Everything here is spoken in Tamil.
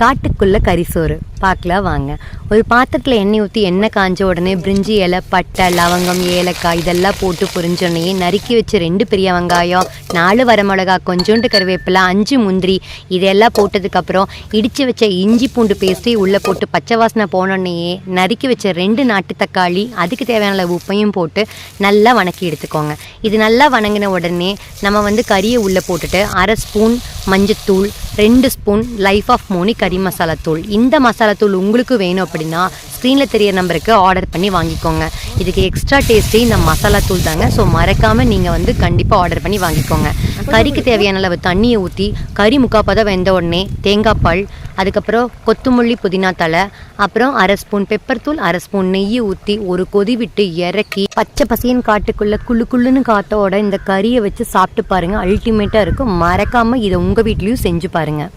காட்டுக்குள்ளே கறிசோறு பார்க்கலாம் வாங்க. ஒரு பாத்திரத்தில் எண்ணெய் ஊற்றி எண்ணெய் காஞ்ச உடனே பிரிஞ்சி இலை, பட்டை, லவங்கம், ஏலக்காய் இதெல்லாம் போட்டு பொரிஞ்சோடனே நறுக்கி வச்சு 2 பெரிய வெங்காயம், 4 வரமிளகா, கொஞ்சோண்டு கருவேப்பிலை, 5 முந்திரி இதெல்லாம் போட்டதுக்கப்புறம் இடித்து வச்ச இஞ்சி பூண்டு பேஸ்ட்டு உள்ளே போட்டு பச்சை வாசனை போனோடனே நறுக்கி வச்ச 2 நாட்டு தக்காளி, அதுக்கு தேவையான உப்பையும் போட்டு நல்லா வணக்கி எடுத்துக்கோங்க. இது நல்லா வணங்கின உடனே நம்ம கறியை உள்ளே போட்டுட்டு 1/2 ஸ்பூன் மஞ்சத்தூள், 2 ஸ்பூன் லைஃப் ஆஃப் மோனி கறி மசாலா தூள். இந்த மசாலா தூள் உங்களுக்கு வேணும் அப்படின்னா ஸ்க்ரீனில் தெரிய நம்பருக்கு ஆர்டர் பண்ணி வாங்கிக்கோங்க. இதுக்கு எக்ஸ்ட்ரா டேஸ்ட்டே இந்த மசாலா தூள் தாங்க. ஸோ மறக்காமல் நீங்கள் கண்டிப்பாக ஆர்டர் பண்ணி வாங்கிக்கோங்க. கறிக்கு தேவையான அளவு தண்ணியை ஊற்றி கறி 3/4 வெந்த உடனே தேங்காய் பால், அதுக்கப்புறம் கொத்தமல்லி, புதினா தலை, அப்புறம் 1/2 ஸ்பூன் பெப்பர் தூள், 1/2 ஸ்பூன் நெய்யை ஊற்றி ஒரு கொதி விட்டு இறக்கி பச்சை பசியன் காட்டுக்குள்ளே குள்ளுன்னு காத்தோட இந்த கறியை வச்சு சாப்பிட்டு பாருங்கள். அல்டிமேட்டாக இருக்கும். மறக்காமல் இதை உங்கள் வீட்லேயும் செஞ்சு பாருங்கள்.